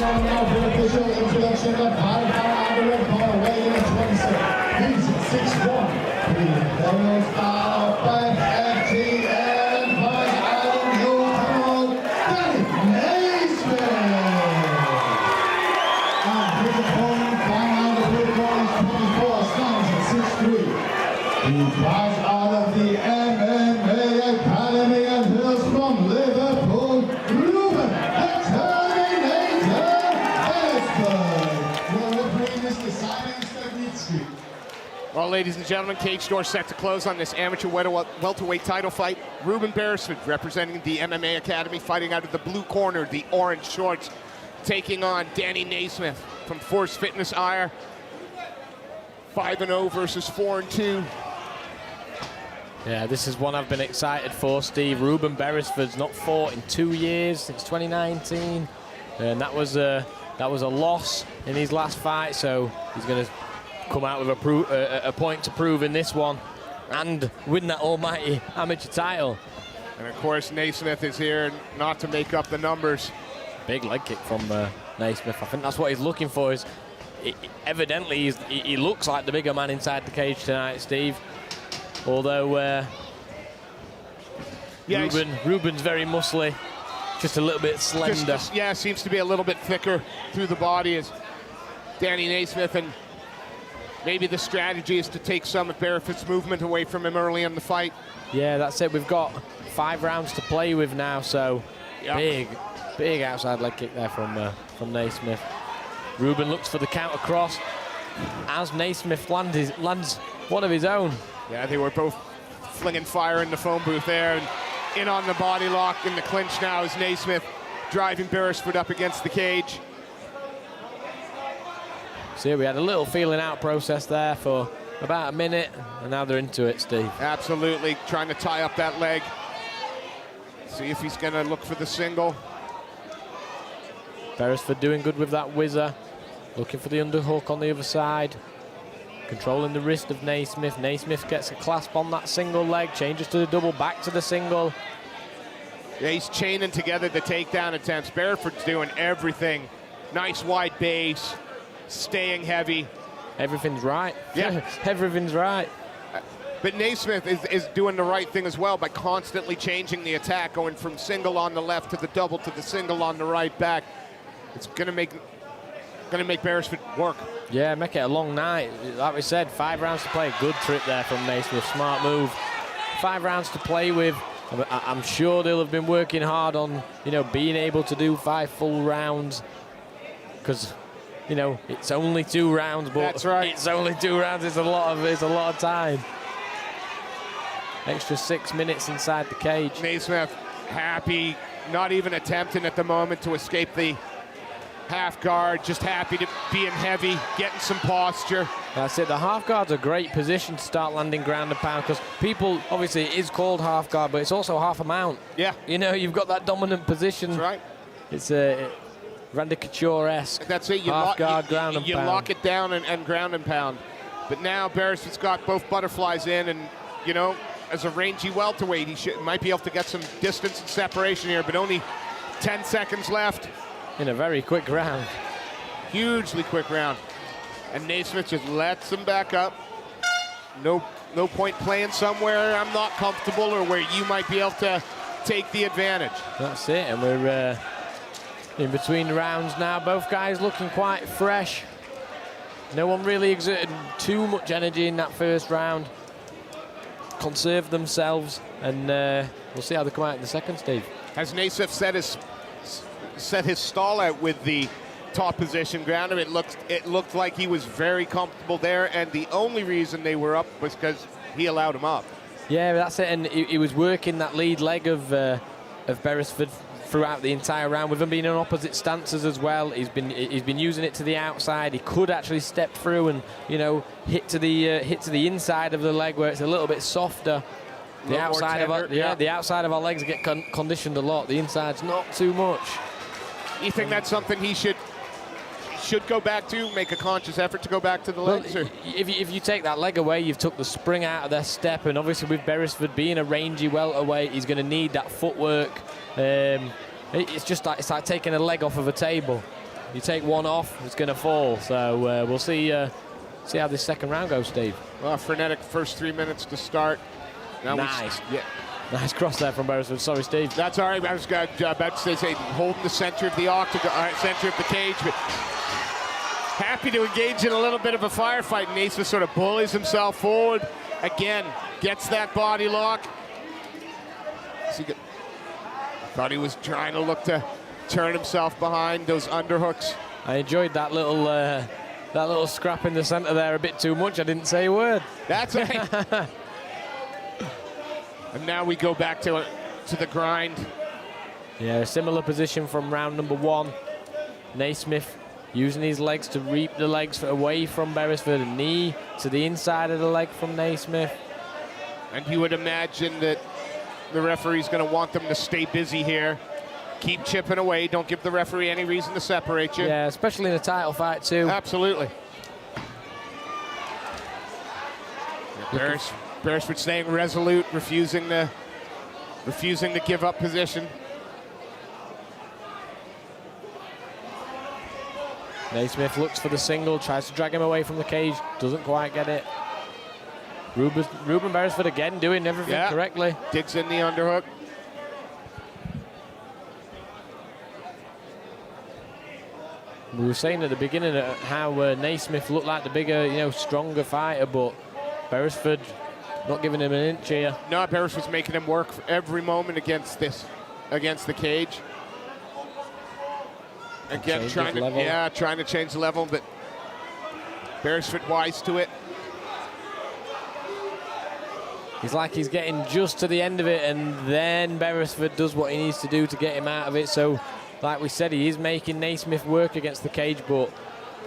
on now for official introduction of five-pound on the red corner, weighing in at 26. He's 6'1". The Imperials are back at the end by Adam Hill, Danny Naismityh. And his opponent, down on the blue corner, 24, stands at 6'3". He flies out of the MMA Academy and hails from Liverpool, Reuben, the Terminator Beresford. Your referee is deciding Naismityh. Well, ladies and gentlemen, cage door set to close on this amateur welterweight title fight. Reuben Beresford, representing the MMA Academy, fighting out of the blue corner, the orange shorts, taking on Danny Naismityh from Force Fitness Ire. 5-0 versus 4-2. Yeah, this is one I've been excited for, Steve. Reuben Beresford's not fought in 2 years, since 2019, and that was a loss in his last fight. So he's going to come out with a point to prove in this one and win that almighty amateur title. And of course, Naismityh is here not to make up the numbers. Big leg kick from Naismityh. I think that's what he's looking for. Evidently, he looks like the bigger man inside the cage tonight, Steve. Although Reuben's very muscly, just a little bit slender. Seems to be a little bit thicker through the body as Danny Naismityh, and maybe the strategy is to take some of Beresford's movement away from him early in the fight. Yeah, that's it. We've got 5 rounds to play with now, so big outside leg kick there from Naismityh. Reuben looks for the counter cross as Naismityh lands one of his own. Yeah, they were both flinging fire in the phone booth there, and in on the body lock in the clinch now is Naismityh driving Beresford up against the cage. See, we had a little feeling out process there for about a minute, and now they're into it, Steve. Absolutely, trying to tie up that leg. See if he's gonna look for the single. Beresford doing good with that whizzer, looking for the underhook on the other side. Controlling the wrist of Naismityh. Naismityh gets a clasp on that single leg, changes to the double, back to the single. Yeah, he's chaining together the takedown attempts. Beresford's doing everything. Nice wide base, staying heavy. Everything's right. Yeah. Everything's right. But Naismityh is doing the right thing as well by constantly changing the attack, going from single on the left to the double to the single on the right back. It's gonna make Beresford work. Yeah, make it a long night. Like we said, 5 rounds to play. Good trip there from Naismityh. Smart move. 5 rounds to play with. I'm sure they'll have been working hard on, being able to do 5 full rounds, because, it's only 2 rounds. But that's right. It's only 2 rounds. It's a lot of time. Extra 6 minutes inside the cage. Naismityh happy, not even attempting at the moment to escape the half guard, just happy to be in heavy, getting some posture. That's it. The half guard's a great position to start landing ground and pound, because people, obviously it is called half guard, but it's also half a mount. Yeah. You've got that dominant position. That's right. It's Randy Couture-esque. That's it. You half guard, ground and you pound. lock it down and ground and pound. But now Beresford's got both butterflies in, and as a rangy welterweight, he might be able to get some distance and separation here, but only 10 seconds left. In a very quick round. Hugely quick round. And Naismityh just lets him back up. No point playing somewhere I'm not comfortable or where you might be able to take the advantage. That's it, and we're in between rounds now. Both guys looking quite fresh. No one really exerted too much energy in that first round. Conserved themselves, and we'll see how they come out in the second, Steve. Has Naismityh set his stall out with the top position grounder? It looked like he was very comfortable there, and the only reason they were up was because he allowed him up. Yeah, that's it, and he was working that lead leg of Beresford throughout the entire round, with him being in opposite stances as well. He's been using it to the outside. He could actually step through and hit to the inside of the leg where it's a little bit softer. The outside of our legs get conditioned a lot. The inside's not too much. You think that's something he should go back to, make a conscious effort to go back to the legs? Well, if you take that leg away, you've took the spring out of their step, and obviously with Beresford being a rangy welterweight, he's going to need that footwork. It's like taking a leg off of a table. You take one off, it's going to fall. So we'll see how this second round goes, Steve. Well, frenetic first 3 minutes to start. Now Nice. Yeah. Nice cross there from Beresford. Sorry, Steve. That's all right. I was about to say holding the center of the center of the cage, but happy to engage in a little bit of a firefight. Naismityh sort of bullies himself forward. Again, gets that body lock. Thought he was trying to look to turn himself behind those underhooks. I enjoyed that little scrap in the center there a bit too much. I didn't say a word. That's right. And now we go back to the grind. Yeah, a similar position from round number 1. Naismityh using his legs to reap the legs away from Beresford. A knee to the inside of the leg from Naismityh. And you would imagine that the referee's going to want them to stay busy here. Keep chipping away. Don't give the referee any reason to separate you. Yeah, especially in a title fight too. Absolutely. Beresford staying resolute, refusing to give up position. Naismityh looks for the single, tries to drag him away from the cage, doesn't quite get it. Reuben Beresford again doing everything correctly. Digs in the underhook. We were saying at the beginning how Naismityh looked like the bigger, stronger fighter, but Beresford not giving him an inch here. No, Beresford's making him work for every moment against the cage. Again, trying to change the level, but Beresford wise to it. He's like he's getting just to the end of it, and then Beresford does what he needs to do to get him out of it. So, like we said, he is making Naismityh work against the cage, but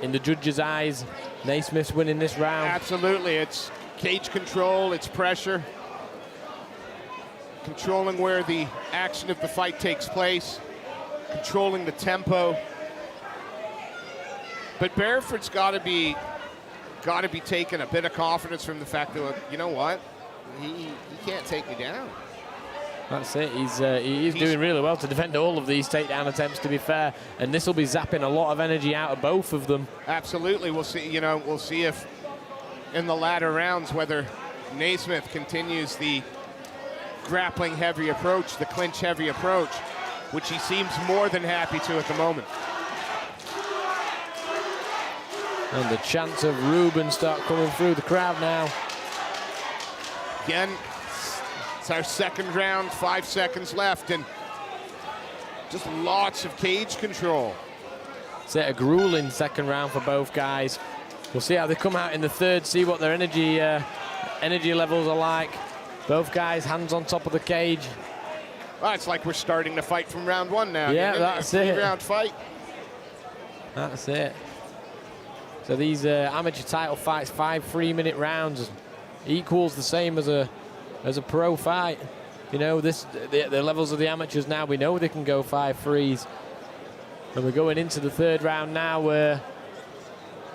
in the judge's eyes, Naismith's winning this round. Absolutely. It's cage control, it's pressure. Controlling where the action of the fight takes place. Controlling the tempo. But Beresford's got to be taking a bit of confidence from the fact that, you know what? He can't take me down. That's it. He's doing really well to defend all of these takedown attempts, to be fair, and this will be zapping a lot of energy out of both of them. Absolutely. We'll see. We'll see if in the latter rounds whether Naismityh continues the grappling heavy approach, the clinch heavy approach, which he seems more than happy to at the moment. And the chants of Reuben start coming through the crowd now. Again, it's our second round, 5 seconds left, and just lots of cage control. It's a grueling second round for both guys. We'll see how they come out in the third, see what their energy levels are like. Both guys hands on top of the cage. Well, it's like we're starting to fight from round 1 now. Yeah, that's it. 3-round fight. That's it. So these amateur title fights, 5 3-minute rounds, equals the same as a pro fight. The levels of the amateurs now, we know they can go 5 3s. And we're going into the third round now where,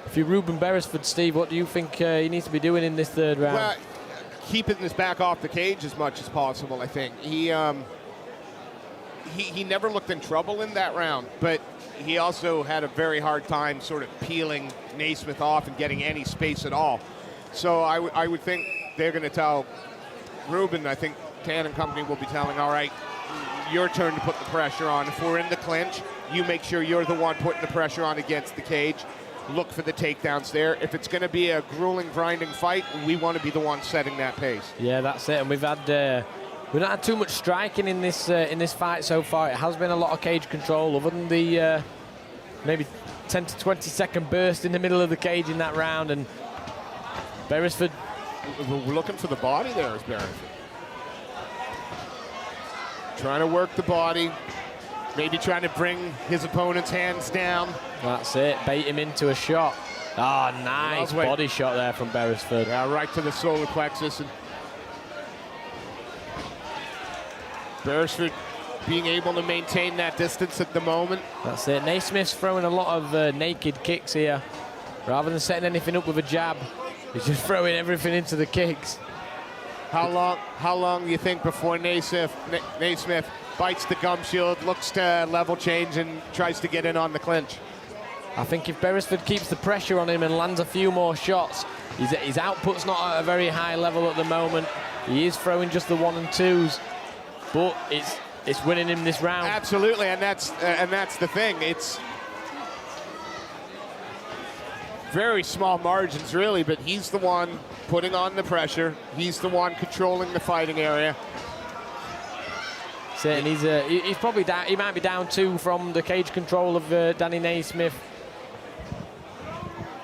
if you're Reuben Beresford, Steve, what do you think he needs to be doing in this third round? Well, keeping his back off the cage as much as possible, I think. He never looked in trouble in that round, but he also had a very hard time sort of peeling Naismityh off and getting any space at all. So I would think they're going to tell Reuben, I think Tan and company will be telling, all right, your turn to put the pressure on. If we're in the clinch, you make sure you're the one putting the pressure on against the cage. Look for the takedowns there. If it's going to be a grueling, grinding fight, we want to be the one setting that pace. Yeah, that's it. And we've not had too much striking in this fight so far. It has been a lot of cage control, other than the maybe 10 to 20 second burst in the middle of the cage in that round. And Beresford, we're looking for the body there as Beresford. Trying to work the body, maybe trying to bring his opponent's hands down. That's it, bait him into a shot. Ah, oh, nice body shot there from Beresford. Yeah, right to the solar plexus. And Beresford being able to maintain that distance at the moment. That's it. Naismith's throwing a lot of naked kicks here. Rather than setting anything up with a jab, he's just throwing everything into the kicks. How long do you think before Naismityh bites the gum shield, looks to level change, and tries to get in on the clinch? I think if Beresford keeps the pressure on him and lands a few more shots, his output's not at a very high level at the moment. He is throwing just the 1 and 2s, but it's winning him this round. Absolutely, and that's the thing. It's very small margins, really, but he's the one putting on the pressure. He's the one controlling the fighting area. And he's probably down. He might be down 2 from the cage control of Danny Naismith.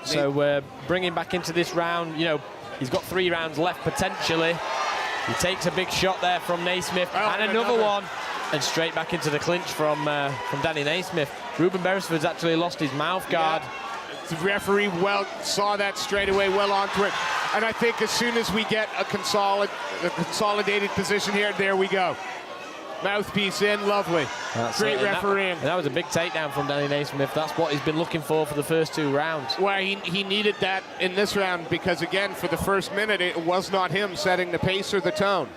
So bringing back into this round, you know, he's got 3 rounds left potentially. He takes a big shot there from Naismith, and another one, and straight back into the clinch from Danny Naismith. Reuben Beresford's actually lost his mouth guard. The referee saw that straight away, well onto it. And I think as soon as we get a consolidated position here, there we go. Mouthpiece in, lovely. Great refereeing. And that was a big takedown from Danny Naismith. That's what he's been looking for the first 2 rounds. Well, he needed that in this round because, again, for the first minute, it was not him setting the pace or the tone.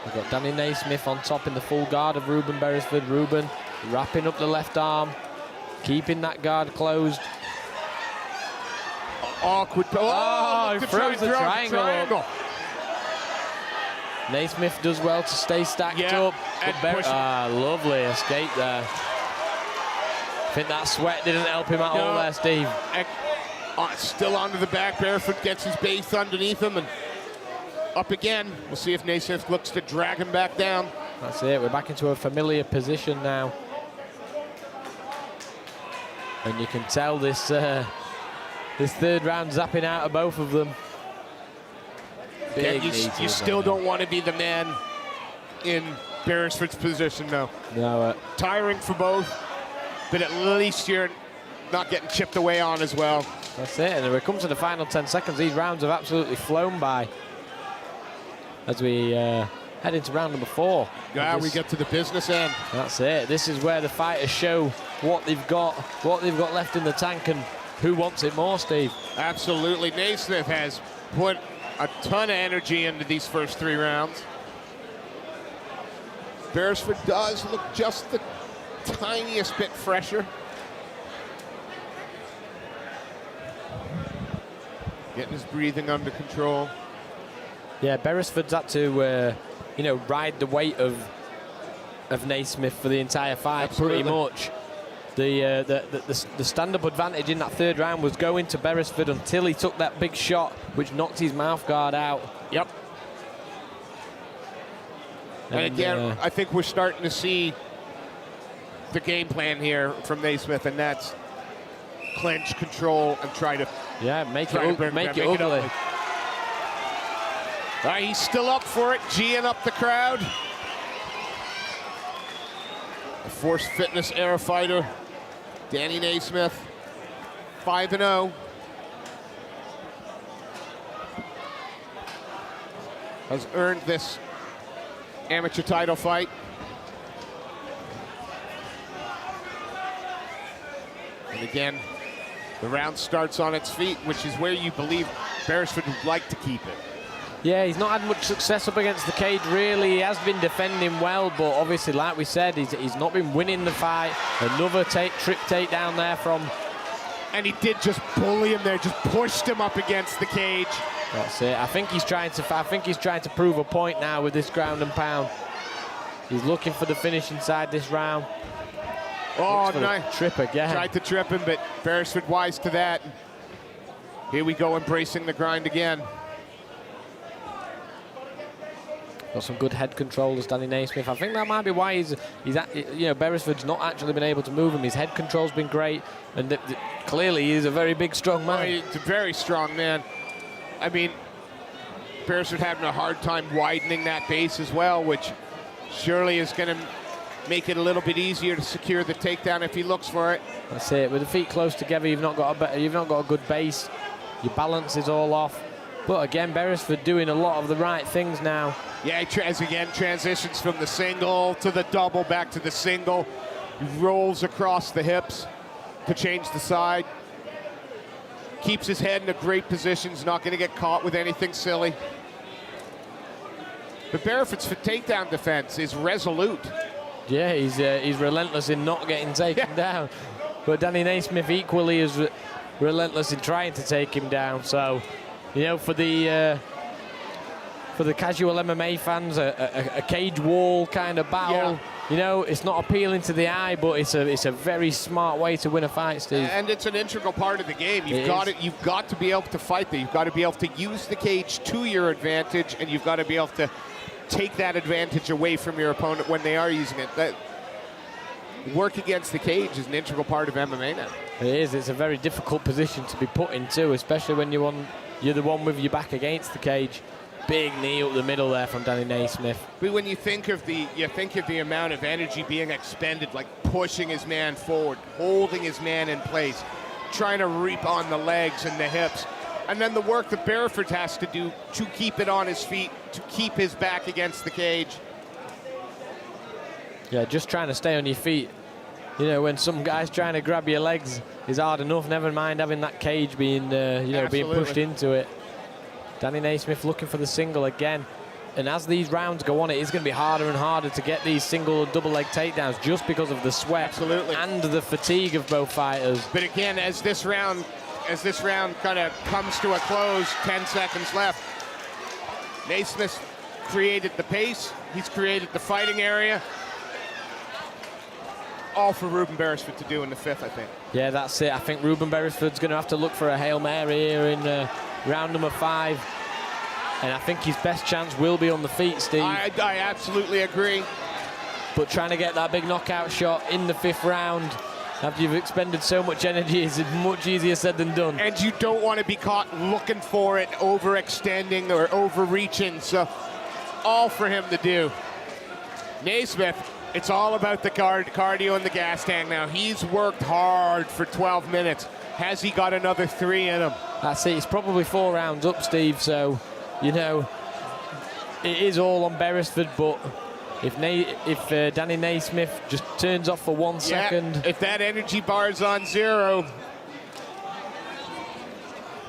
We've got Danny Naismith on top in the full guard of Reuben Beresford. Reuben wrapping up the left arm, keeping that guard closed. Awkward. He throws the triangle. Naismith does well to stay stacked up. Lovely escape there. I think that sweat didn't help him at all there, Steve. Still onto the back. Beresford gets his base underneath him and up again. We'll see if Naismith looks to drag him back down. That's it. We're back into a familiar position now. And you can tell this 3rd round zapping out of both of them. You still don't want to be the man in Beresford's position, though. No. Tiring for both, but at least you're not getting chipped away on as well. That's it. And we come to the final 10 seconds. These rounds have absolutely flown by as we head into round number 4. Yeah, we get to the business end. That's it. This is where the fighters show what they've got left in the tank, and who wants it more, Steve. Absolutely. Naismith has put a ton of energy into these first 3 rounds. Beresford does look just the tiniest bit fresher. Getting his breathing under control. Yeah, Beresford's had to, ride the weight of Naismith for the entire fight. Absolutely. Pretty much. The stand-up advantage in that 3rd round was going to Beresford until he took that big shot, which knocked his mouth guard out. Yep. And again, I think we're starting to see the game plan here from Naismith, and that's clinch, control, and try to make it ugly. He's still up for it, G'ing up the crowd. A Force Fitness era fighter, Danny Naismith, 5-0. Has earned this amateur title fight. And again, the round starts on its feet, which is where you believe Beresford would like to keep it. Yeah, he's not had much success up against the cage, really. He has been defending well, but obviously, like we said, he's not been winning the fight. Another trick takedown there from... And he did just bully him there, just pushed him up against the cage. That's it. I think he's trying to prove a point now with this ground and pound. He's looking for the finish inside this round. Oh, nice. Trip again. Tried to trip him, but Beresford wise to that. Here we go, embracing the grind again. Got some good head control as Danny Naismith. I think that might be why Beresford's not actually been able to move him. His head control's been great, and clearly he is a very big, strong man. He's a very strong man. I mean, Beresford having a hard time widening that base as well, which surely is going to make it a little bit easier to secure the takedown if he looks for it. That's it. With the feet close together, you've not got a good base. Your balance is all off. But again, Beresford doing a lot of the right things now. Yeah, again, transitions from the single to the double, back to the single. He rolls across the hips to change the side. Keeps his head in a great position. He's not going to get caught with anything silly. But Beresford's takedown defense is resolute. Yeah, he's relentless in not getting taken down. but Danny Naismith equally is relentless in trying to take him down. So, you know, for the casual MMA fans, a cage wall kind of battle. You know, it's not appealing to the eye, but it's a very smart way to win a fight, Steve. And it's an integral part of the game. You've got to be able to fight there. You've got to be able to use the cage to your advantage, and you've got to be able to take that advantage away from your opponent when they are using it. That work against the cage is an integral part of MMA now. It is. It's a very difficult position to be put into, especially when you're the one with your back against the cage. Big knee up the middle there from Danny Naismith. But when you think of the amount of energy being expended, like pushing his man forward, holding his man in place, trying to reap on the legs and the hips, and then the work that Beresford has to do to keep it on his feet, to keep his back against the cage. Yeah, just trying to stay on your feet. You know, when some guy's trying to grab your legs is hard enough, never mind having that cage being, being pushed into it. Danny Naismith looking for the single again. And as these rounds go on, it is going to be harder and harder to get these single and double leg takedowns just because of the sweat and the fatigue of both fighters. But again, as this round kind of comes to a close, 10 seconds left, Naismith created the pace. He's created the fighting area. All for Reuben Beresford to do in the fifth, I think. Yeah, that's it. I think Reuben Beresford's going to have to look for a Hail Mary here in round number 5. And I think his best chance will be on the feet, Steve. I absolutely agree. But trying to get that big knockout shot in the 5th round after you've expended so much energy is much easier said than done. And you don't want to be caught looking for it, overextending or overreaching. So all for him to do. Naismith, it's all about the cardio and the gas tank now. He's worked hard for 12 minutes. Has he got another 3 in him? That's it. It's probably 4 rounds up, Steve. So, you know, it is all on Beresford, but if Danny Naismith just turns off for 1 second. If that energy bar's on 0,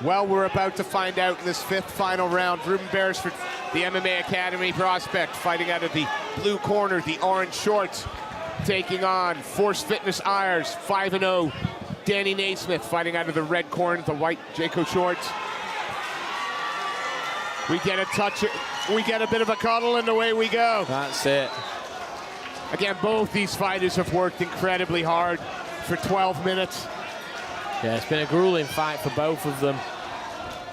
well, we're about to find out in this 5th final round. Reuben Beresford, the MMA Academy prospect, fighting out of the blue corner, the orange shorts, taking on Force Fitness Ayers, 5-0. Danny Naismith fighting out of the red corner, the white Jayco shorts. We get a touch, we get a bit of a cuddle, and away we go. That's it. Again, both these fighters have worked incredibly hard for 12 minutes. Yeah, it's been a grueling fight for both of them.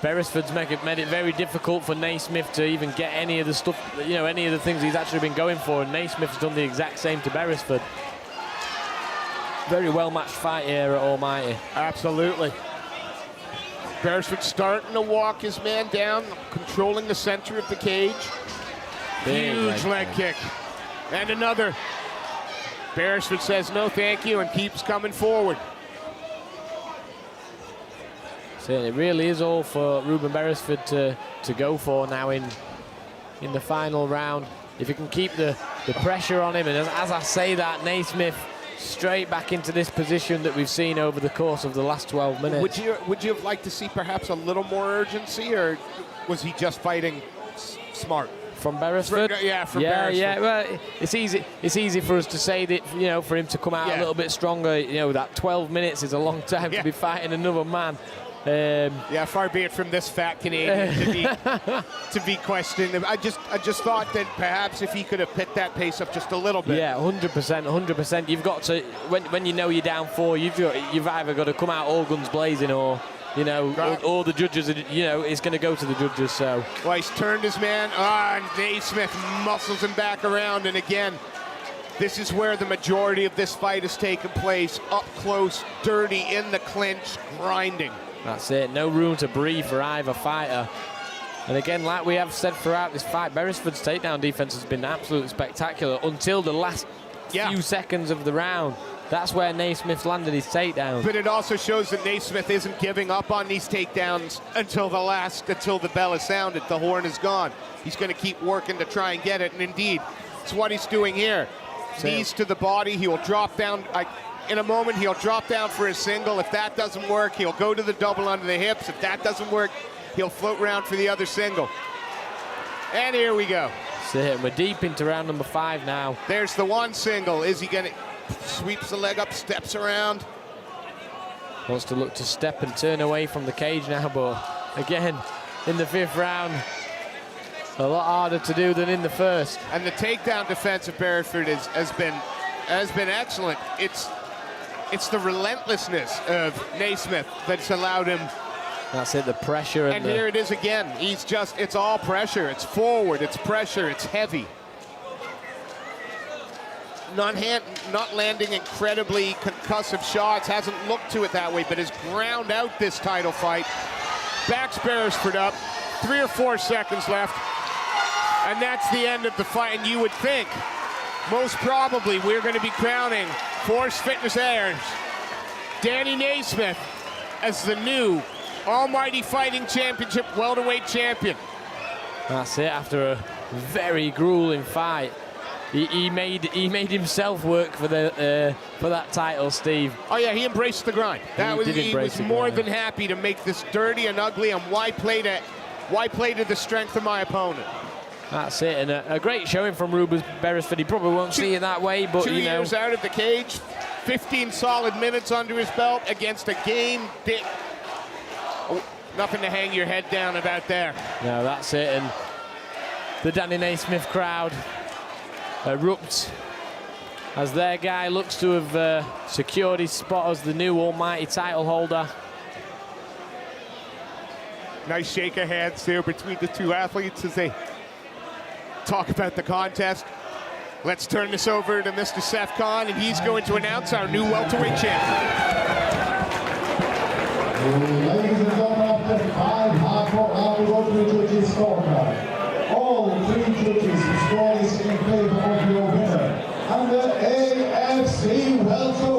Beresford's made it very difficult for Naismith to even get any of the stuff, any of the things he's actually been going for, and Naismith's done the exact same to Beresford. Very well-matched fight here at Almighty. Absolutely. Beresford starting to walk his man down, controlling the center of the cage. Huge leg kick. And another. Beresford says no thank you and keeps coming forward. So it really is all for Reuben Beresford to go for now in the final round. If he can keep the pressure on him, and as I say that, Naismith straight back into this position that we've seen over the course of the last 12 minutes. Would you have liked to see perhaps a little more urgency, or was he just fighting smart? From Beresford? Beresford. Yeah. Well, it's easy for us to say that, for him to come out a little bit stronger. That 12 minutes is a long time to be fighting another man. Far be it from this fat Canadian to be questioned. I just thought that perhaps if he could have picked that pace up just a little bit. Yeah, 100%. You've got to, when you know you're down 4, you've either got to come out all guns blazing, or or the judges, it's going to go to the judges. So. Well, he's turned his man. And Naismith muscles him back around, and again, this is where the majority of this fight has taken place. Up close, dirty, in the clinch, grinding. That's it. No room to breathe for either fighter. And again, like we have said throughout this fight, Beresford's takedown defense has been absolutely spectacular until the last few seconds of the round. That's where Naismith landed his takedown. But it also shows that Naismith isn't giving up on these takedowns until the bell is sounded, the horn is gone. He's going to keep working to try and get it, and indeed, it's what he's doing here. Knees to the body, he will drop down. In a moment, he'll drop down for his single. If that doesn't work, he'll go to the double under the hips. If that doesn't work, he'll float around for the other single. And here we go. That's it. We're deep into round number 5 now. There's the one single. Is he going to sweeps the leg up, steps around? Wants to look to step and turn away from the cage now, but again, in the 5th round, a lot harder to do than in the 1st. And the takedown defense of Beresford has been excellent. It's the relentlessness of Naismityh that's allowed him. That's it, the pressure. And here it is again. It's all pressure. It's forward, it's pressure, it's heavy. Not landing incredibly concussive shots, hasn't looked to it that way, but has ground out this title fight. Backs Beresford up, 3 or 4 seconds left, and that's the end of the fight. And you would think, most probably, we're going to be crowning Force Fitness heirs Danny Naismityh as the new Almighty Fighting Championship welterweight champion. That's it, after a very grueling fight. He made himself work for that title, Steve. Oh yeah, he embraced the grind. He was more than happy to make this dirty and ugly, and why play to the strength of my opponent. That's it, and a great showing from Reuben Beresford. He probably won't see it that way, but 2 years out of the cage, 15 solid minutes under his belt against a game. Nothing to hang your head down about there. No, that's it, and the Danny Naismityh crowd erupts as their guy looks to have secured his spot as the new almighty title holder. Nice shake of hands there between the two athletes as they talk about the contest. Let's turn this over to Mr. Seth Khan, and he's going to announce our new welterweight champion. Ladies and gentlemen, after 5 hard-fought round welterweight judges scorecard, all 3 judges score is in favor of your winner, and the AFC welterweight